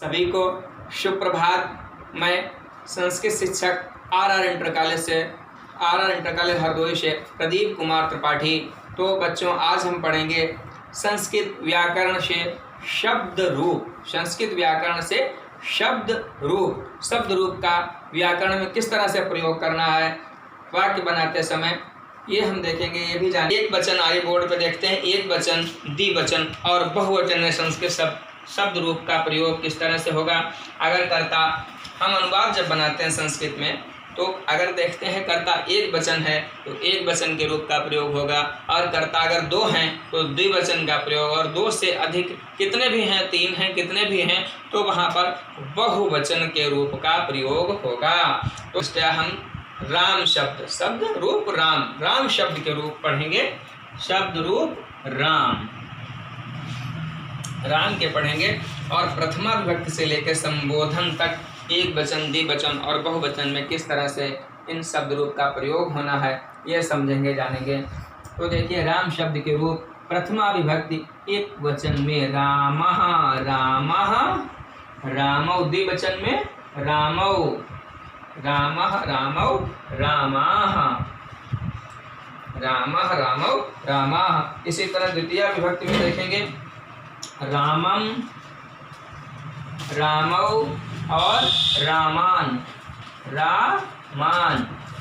सभी को सुप्रभात। मैं संस्कृत शिक्षक आर इंटर कॉलेज हरदोई से प्रदीप कुमार त्रिपाठी। तो बच्चों, आज हम पढ़ेंगे संस्कृत व्याकरण से शब्द रूप। संस्कृत व्याकरण से शब्द रूप का व्याकरण में किस तरह से प्रयोग करना है वाक्य बनाते समय, ये हम देखेंगे। ये भी जान एक वचन, आगे बोर्ड पे देखते हैं, एक वचन, द्विवचन और बहुवचन में संस्कृत शब्द रूप का प्रयोग किस तरह से होगा। अगर कर्ता, हम अनुवाद जब बनाते हैं संस्कृत में, तो अगर देखते हैं कर्ता एक वचन है तो एक वचन के रूप का प्रयोग होगा, और कर्ता अगर दो हैं तो द्विवचन का प्रयोग, और दो से अधिक कितने भी हैं, तीन हैं, कितने भी हैं, तो वहाँ पर बहुवचन के रूप का प्रयोग होगा। तो इसलिए हम राम शब्द रूप राम शब्द के रूप पढ़ेंगे। शब्द रूप राम के पढ़ेंगे, और प्रथमा विभक्ति से लेकर संबोधन तक एक वचन, द्विवचन और बहुवचन में किस तरह से इन शब्द रूप का प्रयोग होना है ये समझेंगे, जानेंगे। तो देखिए, राम शब्द के रूप प्रथमा विभक्ति एक वचन में रामः रामौ, द्विवचन में रामौ रामः रामौ रामाः। इसी तरह द्वितीय विभक्ति में देखेंगे रामम रामौ और रामान,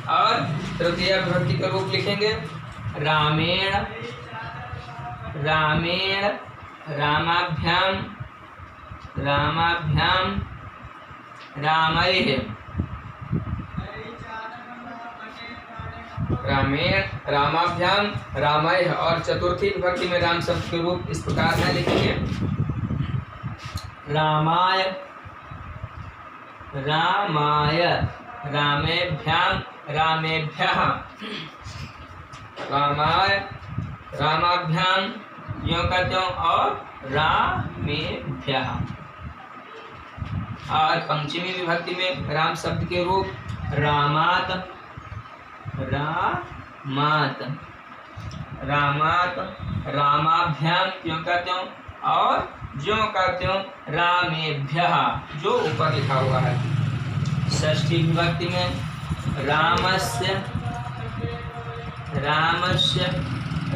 और तृतीय विभक्ति का रूप लिखेंगे रामेण रामाभ्याम रामैः, रामाभ्याम रामैः। और चतुर्थी विभक्ति में राम शब्द के रूप इस प्रकार है, लिखेंगे रामाय रामेभ्याम रामेभ्यः, रामाभ्याम यों का त्यों और रामेभ्यः। और पंचमी विभक्ति में राम शब्द के रूप रामात रामाभ्याम त्यों का त्यों और ज्यों का त्यों रामेभ्यः, जो ऊपर लिखा हुआ है। षष्ठी विभक्ति में रामस्य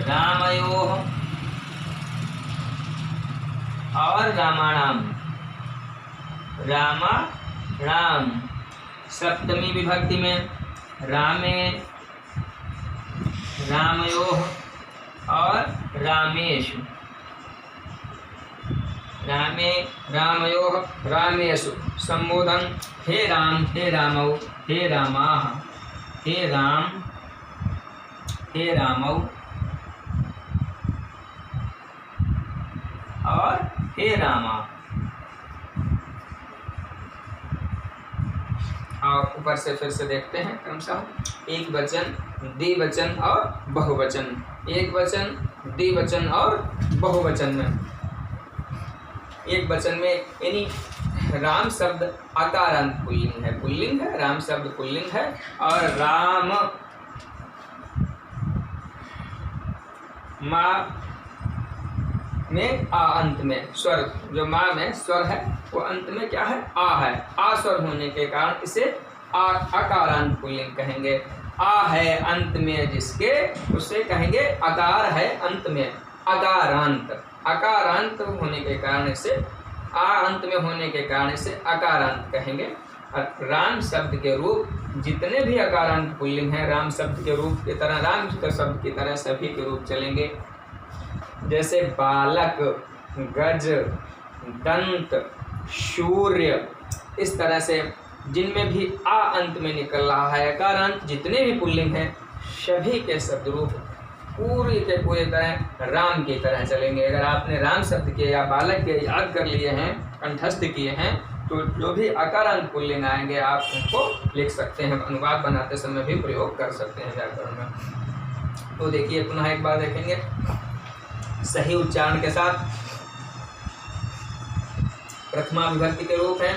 रामयोः और रामाणाम राम। सप्तमी विभक्ति में रामयोः और रामेषु, रामयोः रामेषु। संबोधन हे राम, हे रामौ, हे रामाः, हे रामौ और हे रामा। और ऊपर से फिर से देखते हैं क्रमशः एक वचन, द्विवचन और बहुवचन, एक वचन, द्विवचन और बहुवचन में। एक वचन में यानी राम शब्द आकारांत पुल्लिंग है, राम शब्द पुल्लिंग है, और राम माँ में आ अंत में स्वर, जो माँ में स्वर है वो अंत में क्या है, आ है। आ स्वर होने के कारण इसे आकारांत पुल्लिंग कहेंगे। आ है अंत में जिसके, उसे कहेंगे आकार है अंत में, आकारांत। आकारांत होने के कारण इसे, आ अंत में होने के कारण इसे आकारांत कहेंगे। और राम शब्द के रूप जितने भी आकारांत पुल्लिंग हैं, राम शब्द के रूप की तरह, राम शब्द की तरह सभी के रूप चलेंगे। जैसे बालक, गज, दंत, सूर्य, इस तरह से जिनमें भी आ अंत में निकल रहा है आकारांत, जितने भी पुल्लिंग हैं सभी के शब्द रूप पूरी के पूरी तरह राम की तरह चलेंगे। अगर आपने राम शब्द के या बालक के याद कर लिए हैं, कंठस्थ किए हैं, तो जो भी आकारांत पुल्लिंग आएंगे आप उनको लिख सकते हैं, अनुवाद बनाते समय भी प्रयोग कर सकते हैं व्याकरण में। तो देखिए, पुनः एक बार देखेंगे सही उच्चारण के साथ। प्रथमा विभक्ति के रूप है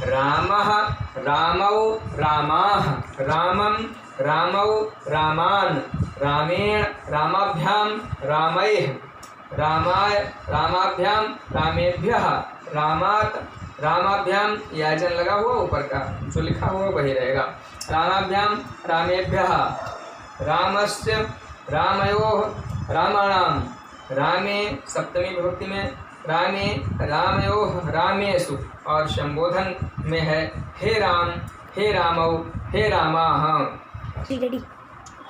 रामः रामौ रामाः, रामम रामौ रामान, रामेण रामाभ्याम रामैः, रामाय रामाभ्याम रामेभ्यः, रामात् रामाभ्याम याजन लगा हुआ ऊपर का जो लिखा हुआ वही रहेगा। रामाभ्याम रामेभ्यः, रामस्य रामयोः, रामाणाम, रामे सप्तमी विभक्ति में, रामे रामयोः रामेषु, और संबोधन में है हे राम, हे रामौ, हे रामाः।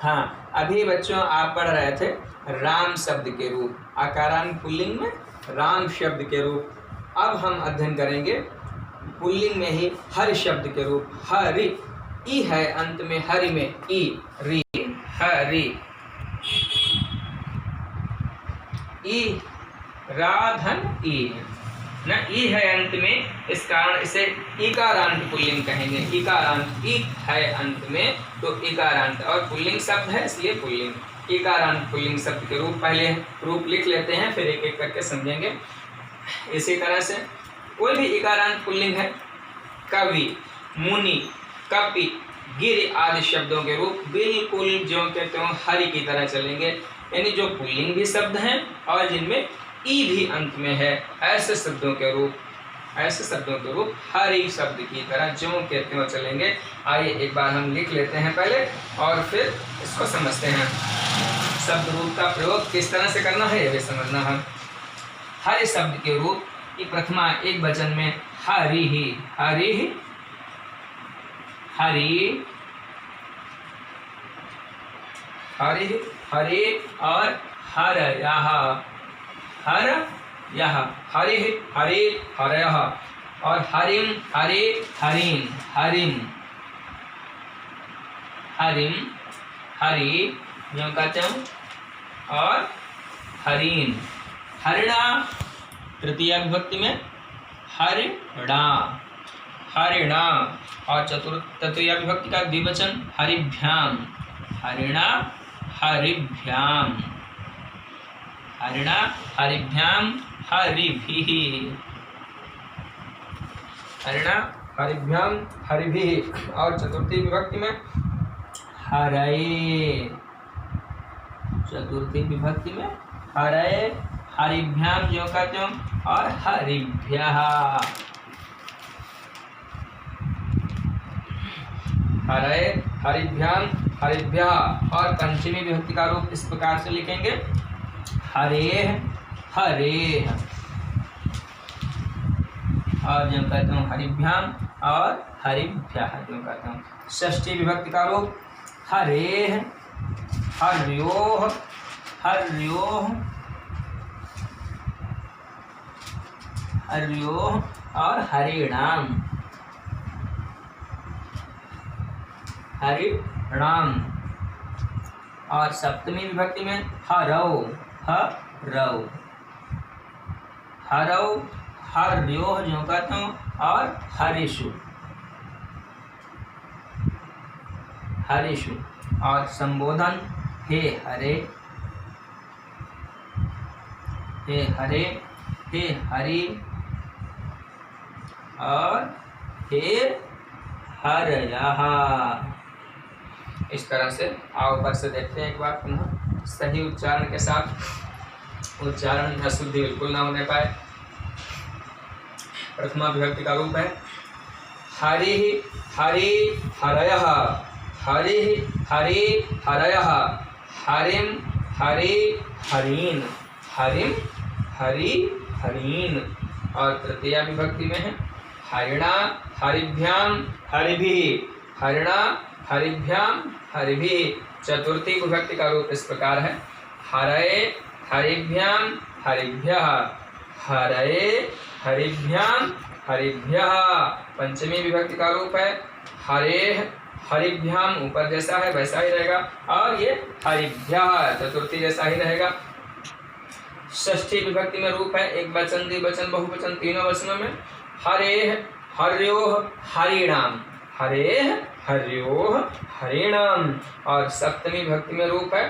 हाँ, अभी बच्चों आप पढ़ रहे थे राम शब्द के रूप, आकारांत पुल्लिंग में राम शब्द के रूप। अब हम अध्ययन करेंगे पुल्लिंग में ही हरि शब्द के रूप। हरि, ई है अंत में, हरि में ई, री, हरि, ई राधन ई न, ई है अंत में, इस कारण इसे इकारांत पुल्लिंग कहेंगे। इकारांत, ई है अंत में तो इकारांत, और पुल्लिंग शब्द है इसलिए पुल्लिंग। इकारांत पुल्लिंग शब्द के रूप पहले रूप लिख लेते हैं, फिर एक एक करके समझेंगे। इसी तरह से कोई भी इकारांत पुल्लिंग है, कवि, मुनि, कपि, गिर आदि शब्दों के रूप बिल्कुल जो कहते हो हरि की तरह चलेंगे, यानी जो पुल्लिंग भी शब्द हैं और जिनमें ई भी अंत में है, ऐसे शब्दों के रूप हरि शब्द की तरह जो कहते हो चलेंगे। आइए एक बार हम लिख लेते हैं पहले और फिर इसको समझते हैं। शब्द रूप का प्रयोग किस तरह से करना है ये भी समझना है। हरि शब्द के रूप की प्रथमा एक वचन में हरि ही, हरि ही, हरि, हरि, हरि और हर यह, हर यह, हरि हरि हरयः, और हरिम हरि हरिम, हरिम, हरिम हरि जो कहते हैं, और हरिण, हरिणा तृतीया विभक्ति में हरिणा, हरिणा, और तृतीया विभक्ति का द्विवचन हरिभ्याम, हरिणा हरिभ्याम, हरिणा हरिभ्याम हरिभिः, हरिणा हरिभ्याम हरिभिः, और चतुर्थी विभक्ति में हरये, चतुर्थी विभक्ति में हरये, हरिभ्याम जो कहते हो, और हरिभ्यः, हरये हरिभ्याम हरिभ्यः। और पंचमी विभक्ति का रूप इस प्रकार से लिखेंगे हरेः हरेः, और जो कहते हूँ हरिभ्याम और हरिभ्यः जो कहते हूँ। षष्ठी विभक्ति का रूप हरेः हर्योः, हर्योः, हर्योः, और हरिणाम, हरिणाम। और सप्तमी विभक्ति में हरौ, हरौ, हरौ, हर्योः जो कहता हूँ, और हरिषु, हरिषु। और संबोधन हे हरे, हे हरे, हे हरि, और हे हरयः। इस तरह से आओ ऊपर से देखते हैं एक बार पुनः सही उच्चारण के साथ, उच्चारण में अशुद्धि बिल्कुल ना होने पाए। प्रथमा विभक्ति का रूप है हरि हरि हरयः, हरि हरि हरयः, हरिम हरि हरीन, हरिम हरि हरीन। और तृतीया विभक्ति में है हरिणा हरिभ्याम हरिभिः, हरिणा हरिभ्याम हरिभिः। चतुर्थी विभक्ति का रूप इस प्रकार है हरये हरिभ्याम हरिभ्यः, हरये हरिभ्याम हरिभ्यः। पंचमी विभक्ति का रूप है हरेः हरिभ्याम, ऊपर जैसा है वैसा ही रहेगा, और ये हरिभ्यः चतुर्थी जैसा ही रहेगा। षष्ठी विभक्ति में रूप है एक वचन, द्विवचन, बहुवचन, तीनों वचनों में हरेः हर्योः हरिणाम, हरेः हर्योः हरिणाम। और सप्तमी विभक्ति में रूप है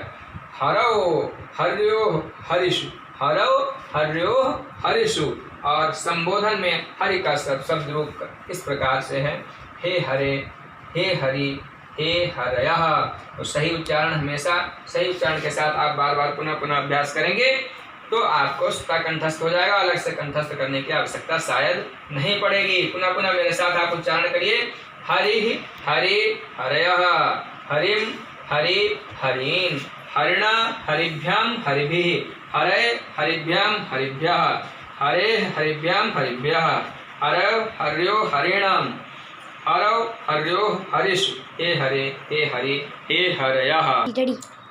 हरौ हर्योः हरिषु, हरौ हर्योः हरिषु। और संबोधन में हरि का शब्द रूप इस प्रकार से है हे हरे, हे हरि, हे हरयः। तो सही उच्चारण हमेशा सही उच्चारण के साथ आप बार बार पुनः पुनः अभ्यास करेंगे तो आपको स्वतः कंठस्थ हो जाएगा, अलग से कंठस्थ करने की आवश्यकता शायद नहीं पड़ेगी। पुनः पुनः मेरे साथ आप उच्चारण करिए। हरि हरि हरयः, हरिम हरि हरीन्, हरिणा हरिभ्याम हरिभिः, हरे हरिभ्याम हरिभ्यः, हरे हरिभ्याम हरिभ्यः, हरौ हर्यो हरिणाम, हरौ हर्यो हरिषु, हे हरे हे हरि हे हरयः।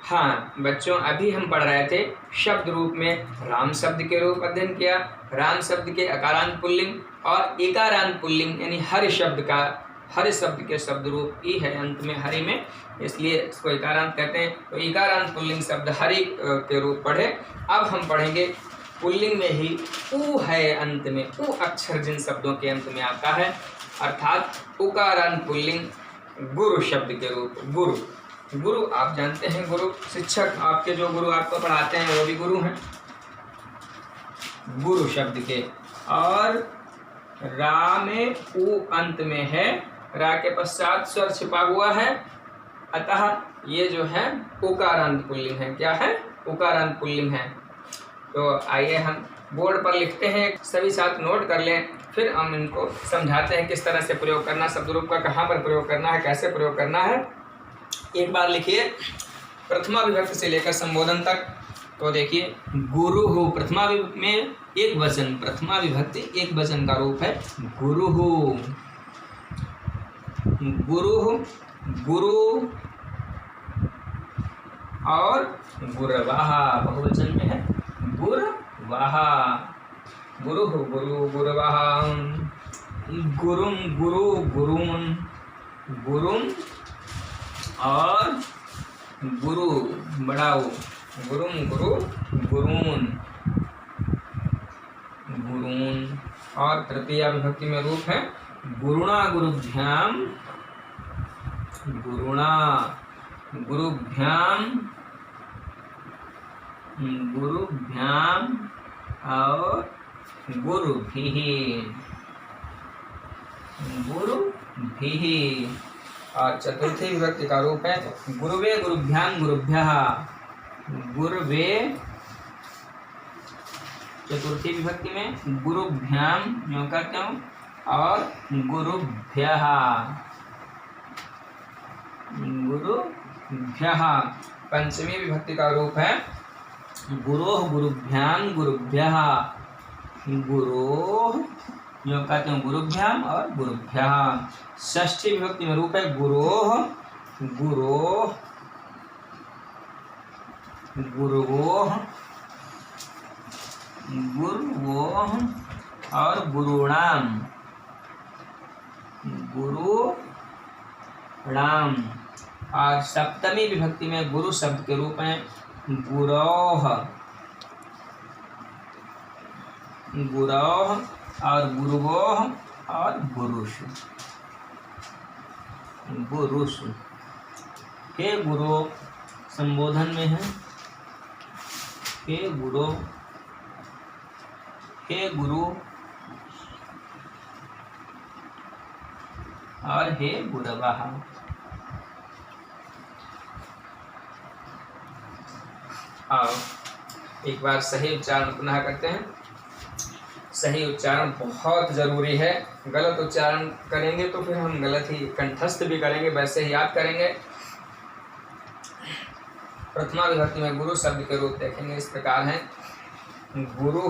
हाँ बच्चों, अभी हम पढ़ रहे थे शब्द रूप में राम शब्द के रूप अध्ययन किया। राम शब्द के अकारांत पुल्लिंग और एकारांत पुल्लिंग यानी हरि शब्द का, हरि शब्द के शब्द रूप ई है अंत में हरि में, इसलिए इसको एकारांत कहते हैं। तो एकारांत पुल्लिंग शब्द हरि के रूप पढ़े। अब हम पढ़ेंगे पुल्लिंग में ही उ है अंत में, उ अक्षर जिन शब्दों के अंत में आता है, अर्थात उकारांत पुल्लिंग गुरु शब्द के रूप। गुरु, गुरु आप जानते हैं, गुरु शिक्षक, आपके जो गुरु आपको पढ़ाते हैं वो भी गुरु हैं, गुरु शब्द के। और रा में उ अंत में है, रा के पश्चात स्वर छिपा हुआ है, अतः ये जो है उकारांत पुल्लिंग है। क्या है? उकारांत पुल्लिंग है। तो आइए हम बोर्ड पर लिखते हैं, सभी साथ नोट कर लें, फिर हम इनको समझाते हैं किस तरह से प्रयोग करना, शब्द रूप का कहाँ पर प्रयोग करना है, कैसे प्रयोग करना है। एक बार लिखिए प्रथमा विभक्ति से लेकर संबोधन तक। तो देखिए गुरु हो, प्रथमा में एक वचन, प्रथमा विभक्ति एक वचन का रूप है गुरु हो। गुरु हो, गुरु और गुरवाहा बहुवचन में है गुरवाहा। गुरु हो, गुरु गुरवाहा, गुरुम गुरु गुरुन, गुरुम और गुरु बढ़ाओ, गुरुम गुरु गुरून, गुरून। और तृतीया विभक्ति में रूप है गुरुणा गुरुभ्याम, गुरुणा गुरुभ्याम, गुरुभ्याम और गुरुभिः, गुरुभिः। और चतुर्थी विभक्ति का रूप है गुरुवे गुरुभ्याम गुरुभ्यः, गुरुवे चतुर्थी विभक्ति में गुरुभ्याम यूँ करते हूँ और गुरुभ्यः, गुरुभ्यः। पंचमी विभक्ति का रूप है गुरोः गुरुभ्याम गुरुभ्यः, गुरोः यूँ कहते हैं गुरुभ्याम और गुरुभ्यः। षष्ठी विभक्ति में रूप है गुरोः गुरोः, गुरुवोः गुरुवोः और गुरुणाम, गुरुणाम। और सप्तमी विभक्ति में गुरु शब्द के रूप में गुरोः, गुरोः और गुरुवोः और गुरुषु, गुरुषु। हे गुरु संबोधन में है, हे गुरु, हे गुरु और हे गुरवाः। आओ एक बार सही उच्चारण पुनः करते हैं। सही उच्चारण बहुत ज़रूरी है, गलत उच्चारण करेंगे तो फिर हम गलत ही कंठस्थ भी करेंगे, वैसे ही याद करेंगे। प्रथमा विभक्ति में गुरु शब्द के रूप देखेंगे, इस प्रकार हैं गुरु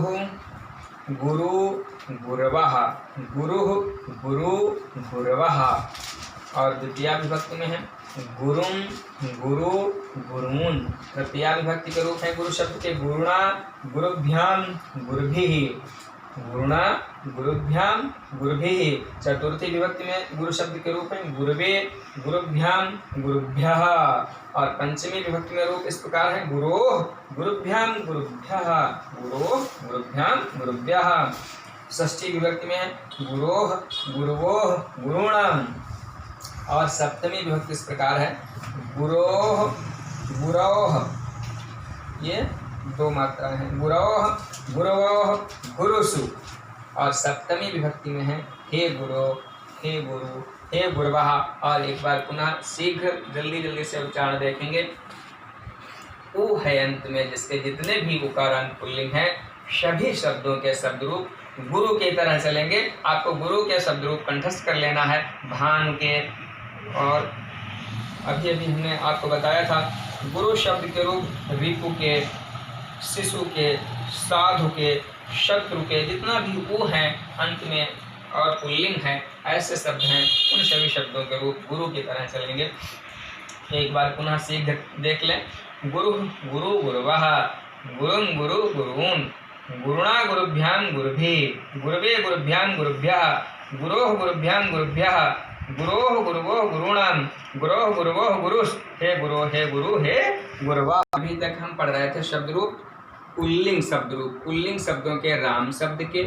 गुरु गुरवः, गुरु गुरु गुरवः। और द्वितीया विभक्ति में है गुरुम गुरु गुरून। तृतीया विभक्ति के रूप है गुरु शब्द के गुरुणा गुरुभ्याम गुरुभिः, गुरुणा गुरुभ्याम गुरुभिः। चतुर्थी विभक्ति में गुरु शब्द के रूप में गुरुवे गुरुभ्याम गुरुभ्यः। और पंचमी विभक्ति में रूप इस प्रकार है गुरोः गुरुभ्याम गुरुभ्यः, गुरोः गुरुभ्याम गुरुभ्यः। षष्ठी विभक्ति में गुरोः गुरुवोः गुरुणाम। और सप्तमी विभक्ति इस प्रकार है गुरोः गुरोः, ये दो मात्रा है, गुरोः गुरवोः गुरुषु। और सप्तमी विभक्ति में है हे गुरु हे गुरु हे गुरवः। और एक बार पुनः शीघ्र जल्दी जल्दी से उच्चारण देखेंगे। उ है अंत में, जिसके जितने भी उकारांत पुल्लिंग हैं सभी शब्दों के शब्द रूप गुरु की तरह चलेंगे। आपको गुरु के शब्द रूप कंठस्थ कर लेना है, भानु के। और अभी अभी हमने आपको बताया था गुरु शब्द के रूप रिपु के, शिशु के, साधु के, शत्रु के, जितना भी उ हैं अंत में और पुल्लिंग है ऐसे शब्द हैं, उन सभी शब्दों के रूप गुरु की तरह चलेंगे। एक बार पुनः सीख देख लें। गुरु गुरु गुरुवः, गुरुं गुरु गुरून्, गुरुणा गुरुभ्यां गुरुभिः, गुरुवे गुरुभ्यां गुरुभ्यः, गुरोः गुरुभ्यां गुरुभ्यः, गुरोः गुरुवोः गुरूणां, गुरोः गुरुवोः गुरुस्, हे गुरु हे गुरु हे गुरुवा। अभी तक हम पढ़ रहे थे शब्द रूप पुल्लिंग शब्द रूप, पुल्लिंग शब्दों के राम शब्द के,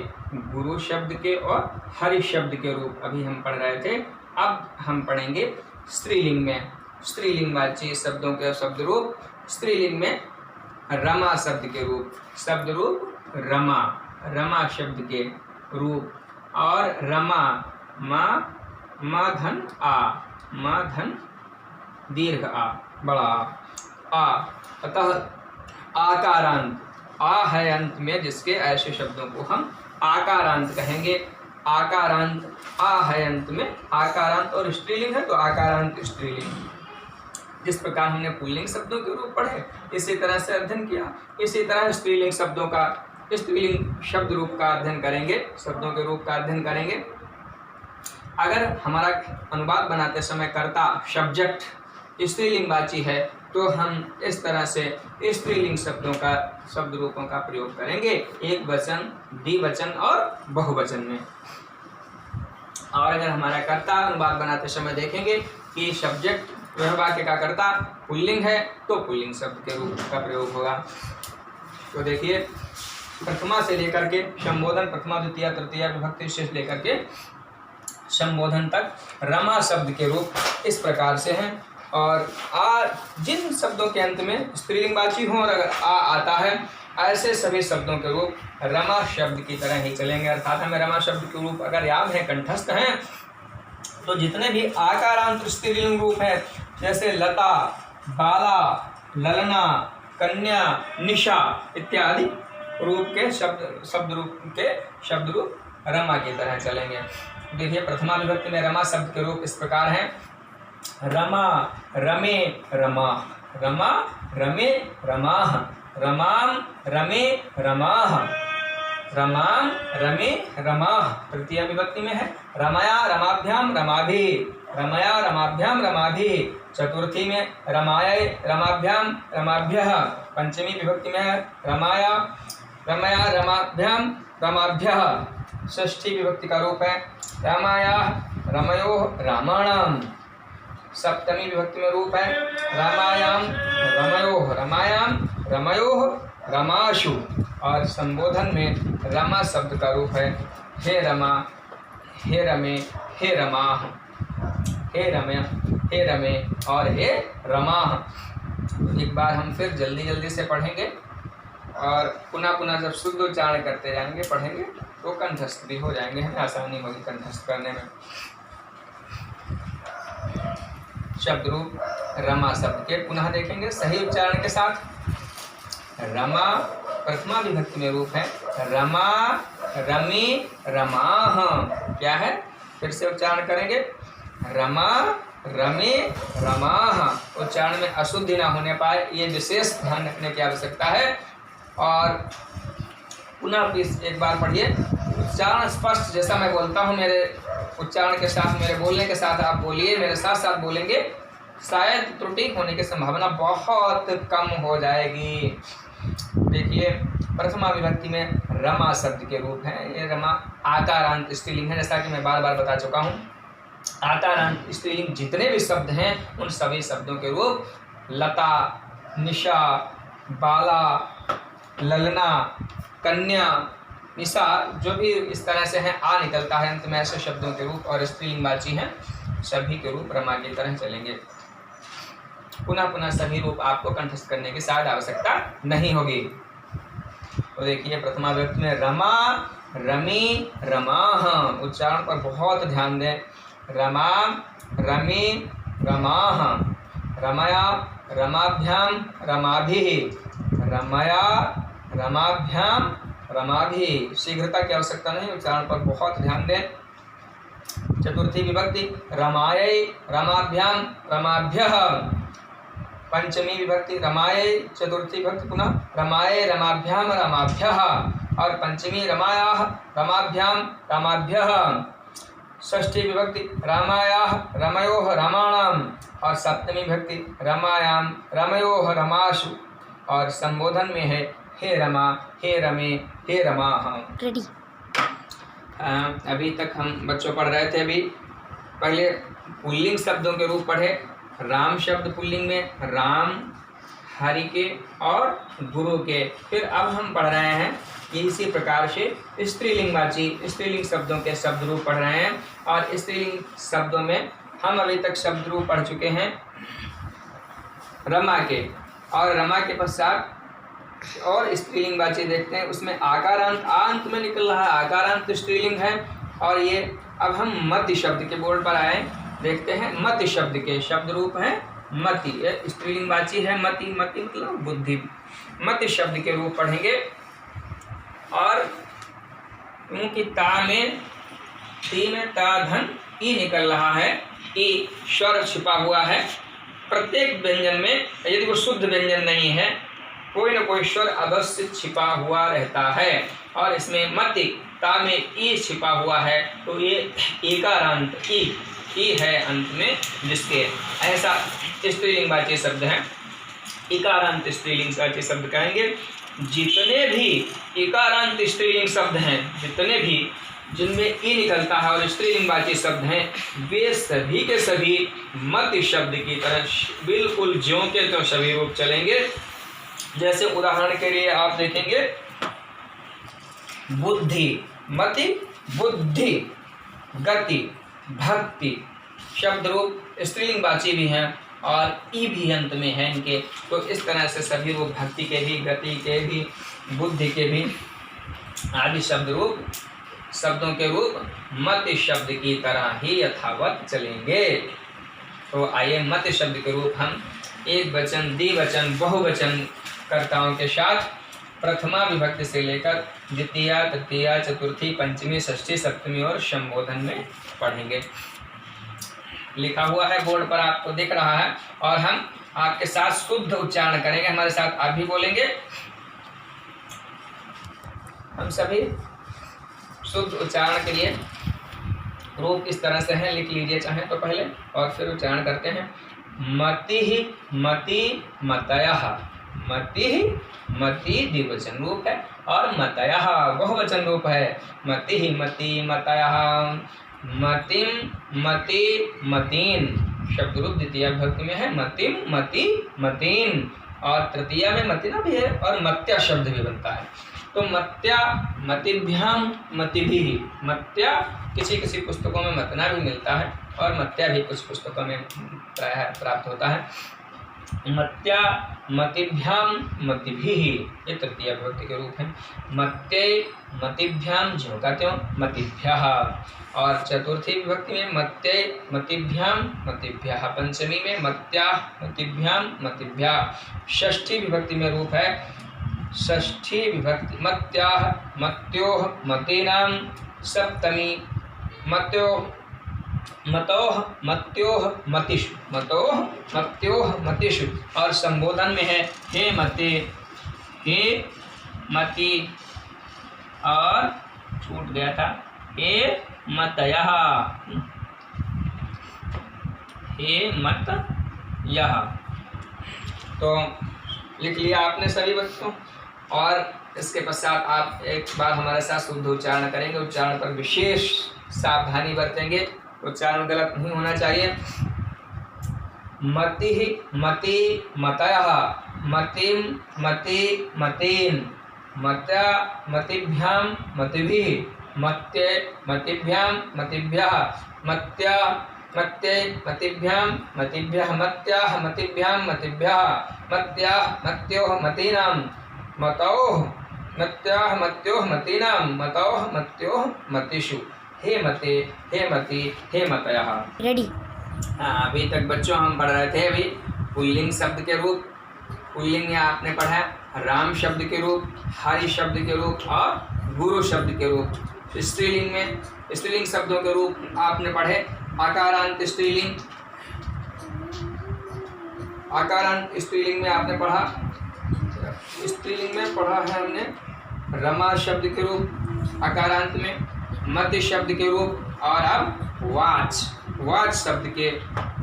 गुरु शब्द के और हरि शब्द के रूप अभी हम पढ़ रहे थे। अब हम पढ़ेंगे स्त्रीलिंग में, स्त्रीलिंगवाची शब्दों के शब्द रूप। स्त्रीलिंग में रमा शब्द के रूप, शब्द रूप रमा, रमा शब्द के रूप, और रमा मा धन आ, मा धन दीर्घ आ, बड़ा आ, अतः आकारांत आ है अंत में, जिसके ऐसे शब्दों को हम आकारांत कहेंगे। आकारांत आ है अंत में, आकारांत, और स्त्रीलिंग है तो आकारांत स्त्रीलिंग। जिस प्रकार हमने पुल्लिंग शब्दों के रूप पढ़े इसी तरह से अध्ययन किया, इसी तरह स्त्रीलिंग शब्दों का, स्त्रीलिंग शब्द रूप का अध्ययन करेंगे, शब्दों के रूप का अध्ययन करेंगे। अगर हमारा अनुवाद बनाते समय कर्ता सब्जेक्ट स्त्रीलिंगवाची है तो हम इस तरह से स्त्रीलिंग शब्दों का, शब्द रूपों का प्रयोग करेंगे एक वचन, द्विवचन और बहुवचन में। और अगर हमारा कर्ता अनुवाद बनाते समय देखेंगे कि सब्जेक्ट वह वाक्य का कर्ता पुल्लिंग है तो पुल्लिंग शब्द के रूप का प्रयोग होगा। तो देखिए प्रथमा से लेकर के संबोधन, प्रथमा द्वितीय तृतीय विभक्ति विशेष लेकर के संबोधन तक रमा शब्द के रूप इस प्रकार से हैं। और आ, जिन शब्दों के अंत में स्त्रीलिंगवाची हो और अगर आ आता है ऐसे सभी शब्दों के रूप रमा शब्द की तरह ही चलेंगे। अर्थात हमें रमा शब्द के रूप अगर याद है, कंठस्थ हैं, तो जितने भी आकारांत स्त्रीलिंग रूप है जैसे लता, बाला, ललना, कन्या, निशा इत्यादि रूप के शब्द रूप रमा की तरह चलेंगे। देखिए प्रथमा विभक्ति में रमा शब्द के रूप इस प्रकार हैं। रमा, रमे, रमा, रमा, रमे, रमाः, रमां, रमे, रमाः, रमां, रमे, रमाः। तृतीय विभक्ति में है रमया, रमाभ्यां, रमाभिः, रमया, रमाभ्यां, रमाभिः। चतुर्थी में रमाय, रमाभ्यां, रमाभ्यः। पंचमी विभक्ति में है रमाया, रमया, रमाभ्यां, रमाभ्यः। षष्ठी विभक्ति का रूप है रामाया, रमयोः, रामाणाम्। सप्तमी विभक्ति में रूप है रामायां, रमयोः, रमायां, रमयोः, रमाशु। और संबोधन में रमा शब्द का रूप है हे रमा, हे रमे, हे रमाः, हे रमे, हे रमे और हे रमाः। एक बार हम फिर जल्दी से पढ़ेंगे और पुनः जब शुद्ध उच्चारण करते जाएंगे, पढ़ेंगे तो कंठस्थ भी हो जाएंगे, हमें आसानी होगी कंठस्थ करने में। शब्द रूप रमा शब्द के पुनः देखेंगे सही उच्चारण के साथ। रमा प्रथमा विभक्ति में रूप है रमा, रमी, रमाः। क्या है, फिर से उच्चारण करेंगे रमा, रमे, रमाः। उच्चारण में अशुद्धि ना होने पाए ये विशेष ध्यान रखने की आवश्यकता है। और पुनः प्लीज एक बार पढ़िए, उच्चारण स्पष्ट जैसा मैं बोलता हूँ मेरे उच्चारण के साथ, मेरे बोलने के साथ आप बोलिए, मेरे साथ साथ बोलेंगे, शायद त्रुटि होने की संभावना बहुत कम हो जाएगी। देखिए प्रथमा विभक्ति में रमा शब्द के रूप है, ये रमा आकारांत स्त्रीलिंग है, जैसा कि मैं बार बार बता चुका हूँ। आकारांत स्त्रीलिंग जितने भी शब्द हैं उन सभी शब्दों के रूप लता, निशा, बाला, ललना, कन्या, निशा जो भी इस तरह से हैं आ निकलता है अंत में ऐसे शब्दों के रूप और स्त्रीलिंगवाची हैं सभी के रूप रमा की तरह चलेंगे। पुनः सभी रूप आपको कंठस्थ करने की शायद आवश्यकता नहीं होगी। तो देखिए प्रथमा विभक्ति में रमा, रमी, रमाः। उच्चारण पर बहुत ध्यान दें। रमा, रमी, रमाः, रमया, रमाभ्याम रमाभिः रमया रमाभ्याम रमाभिः। शीघ्रता की आवश्यकता नहीं, उच्चारण पर बहुत ध्यान दें। चतुर्थी विभक्ति रमायै रमाभ्याम रमाभ्यः। पंचमी विभक्ति रमायै, चतुर्थी विभक्ति पुनः रमायै रमाभ्याम रमाभ्यः, और पंचमी रमायाः रमाभ्याम रमाभ्यः। षष्ठी विभक्ति रामायाः रमयोः रमाणाम्, और सप्तमी विभक्ति रमायाम रमयोः रमाशु, और संबोधन में है हे रमा हे रमे हे रमाः। रेडी। अभी तक हम बच्चों पढ़ रहे थे। अभी पहले पुल्लिंग शब्दों के रूप पढ़े। राम शब्द पुल्लिंग में राम, हरि के और गुरु के। फिर अब हम पढ़ रहे हैं कि इसी प्रकार से स्त्रीलिंगवाची स्त्रीलिंग शब्दों के शब्द रूप पढ़ रहे हैं। और स्त्रीलिंग शब्दों में हम अभी तक शब्द रूप पढ़ चुके हैं रमा के, और रमा के पश्चात और स्त्रीलिंगवाची देखते हैं। उसमें आकारांत अंत में निकल रहा है, आकारांत स्त्रीलिंग है। और ये अब हम मति शब्द के बोर्ड पर आए, देखते हैं मति शब्द के शब्द रूप हैं मति। ये स्त्रीलिंगवाची है मति, मति मतलब बुद्धि। मति शब्द के रूप पढ़ेंगे। और क्योंकि ता में ती में ता धन ई निकल रहा है, ई स्वर छिपा हुआ है। प्रत्येक व्यंजन में यदि वो शुद्ध व्यंजन नहीं है, कोई न कोई स्वर अवश्य छिपा हुआ रहता है। और इसमें मति ता में ई छिपा हुआ है, तो ये एकारांत ई है अंत में, जिसके ऐसा स्त्रीलिंगवाची शब्द है। इकारांत स्त्रीलिंगवाची शब्द कहेंगे। जितने भी इकारांत स्त्रीलिंग शब्द हैं, जितने भी जिनमें ई निकलता है और स्त्रीलिंगवाची शब्द हैं, वे सभी के सभी मति शब्द की तरह बिल्कुल ज्यों के त्यों सभी रूप चलेंगे। जैसे उदाहरण के लिए आप देखेंगे बुद्धि, मति, बुद्धि, गति, भक्ति शब्द रूप स्त्रीलिंगवाची भी हैं और ई भी अंत में है इनके। तो इस तरह से सभी रूप भक्ति के भी, गति के भी, बुद्धि के भी आदि शब्द रूप शब्दों के रूप मति शब्द की तरह ही यथावत चलेंगे। तो आइए मति शब्द के रूप हम एक वचन, द्विवचन, बहुवचन कर्ताओं के साथ प्रथमा विभक्ति से लेकर द्वितीया, तृतीया, चतुर्थी, पंचमी, षष्ठी, सप्तमी और संबोधन में पढ़ेंगे। लिखा हुआ है बोर्ड पर, आपको दिख रहा है। और हम आपके साथ शुद्ध उच्चारण करेंगे, हमारे साथ आप भी बोलेंगे। हम सभी शुद्ध उच्चारण के लिए रूप इस तरह से है, लिख लीजिए चाहे तो पहले, और फिर उच्चारण करते हैं। मति मति मतयः। मति मति द्विवचन रूप है और मतयः बहुवचन रूप है। मति मति मतयः। मतिम मति मतीन शब्द रूप द्वितीय विभक्ति में है। मतिम मति मतीन, और तृतीया में मतिना भी है और मत्या शब्द भी बनता है। तो मत्या मतिभ्याम मतिभिः। मत्या किसी किसी पुस्तकों में मतना भी मिलता है और मत्या भी कुछ पुस्तकों में प्रायः प्राप्त होता है। मत्या मतिभ्याम मतिभिः ये तृतीय विभक्ति के रूप है। मत्यै मतिभ्याम ज्यों का त्यों मतिभ्यः। और चतुर्थी विभक्ति में मत्यै मतिभ्याम मतिभ्यः। पंचमी में मत्या मतिभ्याम मतिभ्यः। षष्ठी विभक्ति में रूप है षष्ठी विभक्ति मत्याः मत्योः मतीनां। सप्तमी मतयोः मतोः मत्योः मतिषु। मतोः मत्योः मतिषु। और संबोधन में है हे मते हे मति, और छूट गया था हे मतयः हे मतयः। तो लिख लिया आपने सभी बच्चों। और इसके पश्चात आप एक बार हमारे साथ शुद्ध उच्चारण करेंगे। उच्चारण पर विशेष सावधानी बरतेंगे, उच्चारण गलत नहीं होना चाहिए। मति मति मतयः। मतिम मति मतीन। मत्या मतिभ्याम मतिभिः। मत्यै मतिभ्याम मतिभ्यः। मत्या मत्यै मतिभ्याम मतिभ्यः। मत्याः मतिभ्याम मतिभ्यः। मत्याः मत्योः मतीनां। मतौः मत्याः मत्योः मतीनां। मतौः मत्योः मतिषु। हे मते हे मति हे मतयः। रेडी। अभी तक बच्चों हम पढ़ रहे थे अभी पुल्लिंग शब्द के रूप, पुल्लिंग में आपने पढ़ा है राम शब्द के रूप, हरि शब्द के रूप और गुरु शब्द के रूप। स्त्रीलिंग में स्त्रीलिंग शब्दों के रूप आपने पढ़े आकारांत स्त्रीलिंग, आकारांत स्त्रीलिंग में आपने पढ़ा, स्त्रीलिंग में पढ़ा है हमने रमा शब्द के रूप आकारांत में, मध्य शब्द के रूप, और अब वाच, वाच शब्द के,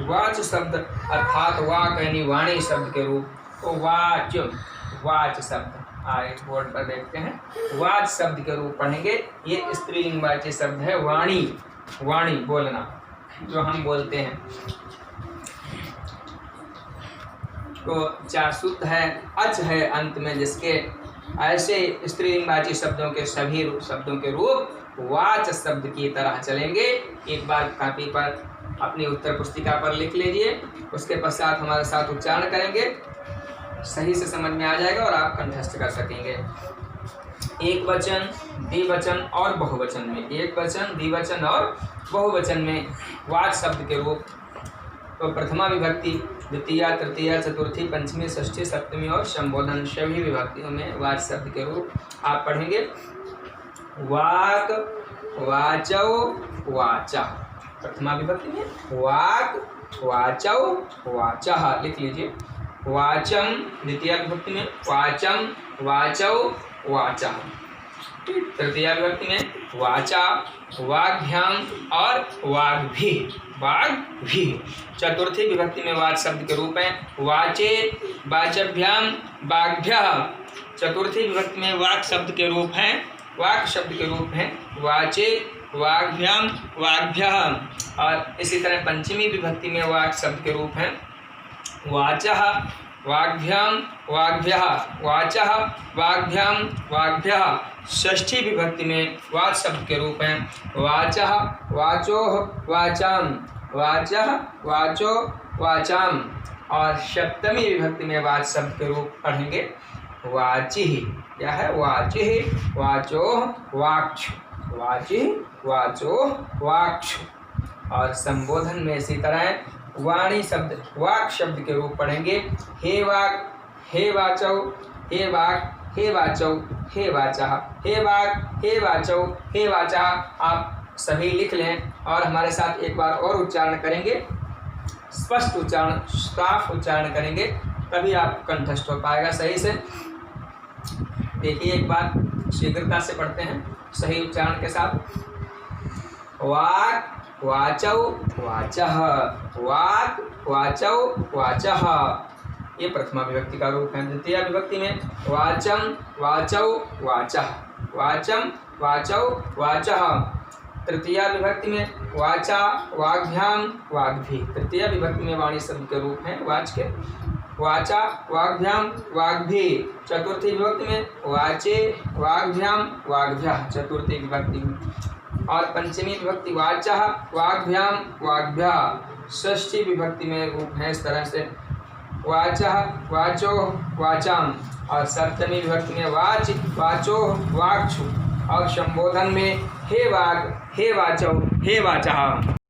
वाच शब्द अर्थात वाक यानी वाणी शब्द के रूप, तो वाच, वाच शब्द आगे बोर्ड पर देखते हैं, वाच शब्द के रूप पढ़ेंगे। ये स्त्रीलिंगवाची शब्द है वाणी, वाणी बोलना जो हम बोलते हैं। तो चाशुत है, अच है अंत में जिसके, ऐसे स्त्रीलिंगवाची शब्दों के सभी शब्दों के रूप वाच शब्द की तरह चलेंगे। एक बार कापी पर अपनी उत्तर पुस्तिका पर लिख लीजिए, उसके पश्चात हमारे साथ उच्चारण करेंगे, सही से समझ में आ जाएगा और आप कंठस्थ कर सकेंगे। एक वचन, द्विवचन और बहुवचन में, एक वचन, द्विवचन और बहुवचन में वाच शब्द के रूप, तो प्रथमा विभक्ति, द्वितीया, तृतीया, चतुर्थी, पंचमी, षष्ठी, सप्तमी और संबोधन सभी विभक्तियों में वाच शब्द के रूप आप पढ़ेंगे। वाक, वाचौ, वाचा, प्रथमा विभक्ति में वाक, वाचौ, वाचा लिख लीजिए। वाचम द्वितीय विभक्ति में वाचम, वाचौ, वाचा। तृतीय विभक्ति में वाचा, वाग्भ्याम और वाग्भी, वाग्भी। चतुर्थी विभक्ति में वाच शब्द के रूप है वाचे, वाचभ्याम, वाग्भ्यः। चतुर्थी विभक्ति में वाक शब्द के रूप हैं, वाक शब्द के रूप हैं वाचे, वाग्भ्याम, वाग्भ्यः। और इसी तरह पंचमी विभक्ति में वाक शब्द के रूप हैं वाचः, वाग्भ्याम, वाग्भ्यः, वाचः, वाग्भ्याम, वाग्भ्यः। षष्ठी विभक्ति में वाच शब्द के रूप हैं वाचः, वाचोः, वाचाम, वाचः, वाचो, वाचाम। और सप्तमी विभक्ति में वाच शब्द के रूप पढ़ेंगे वाचिः, क्या है वाचिः, वाचोः, वाक्छु, वाचिः, वाचोः, वाक्छु। और संबोधन में इसी तरह वाणी शब्द, वाक शब्द के रूप पढ़ेंगे हे वाक, हे वाचौ, हे वाक, हे वाचौ, हे वाचः, हे वाक, हे वाचौ, हे वाचः। आप सभी लिख लें और हमारे साथ एक बार और उच्चारण करेंगे, स्पष्ट उच्चारण, साफ उच्चारण करेंगे, तभी आप कंठस्थ हो पाएगा सही से। देखिए एक बार शीघ्रता से पढ़ते हैं सही उच्चारण के साथ। वाक, वाचौ, वाचः, वाक, वाचौ, वाचः। ये प्रथमा विभक्ति का रूप है। द्वितीय विभक्ति में वाचम, वाचौ, वाचः, वाचम, वाचौ, वाचः। तृतीय विभक्ति में वाचा, वाग्भ्याम, वाग्भी। तृतीय विभक्ति में वाणी शब्द के रूप हैं वाच के वाचा, वाग्भ्याम, वाग्भी। चतुर्थी विभक्ति में वाचे, वाग्भ्याम, वाग्भ्यः। चतुर्थी विभक्ति में। और पंचमी विभक्ति वाचः, वाग्भ्याम, वाग्भ्यः। षष्ठी विभक्ति में रूप है इस तरह से वाचः, वाचो, वाचाम। और सप्तमी विभक्ति में वाच, वाचो, वाक्छु। और संबोधन में हे वाग, हे वाचौ, हे वाचः।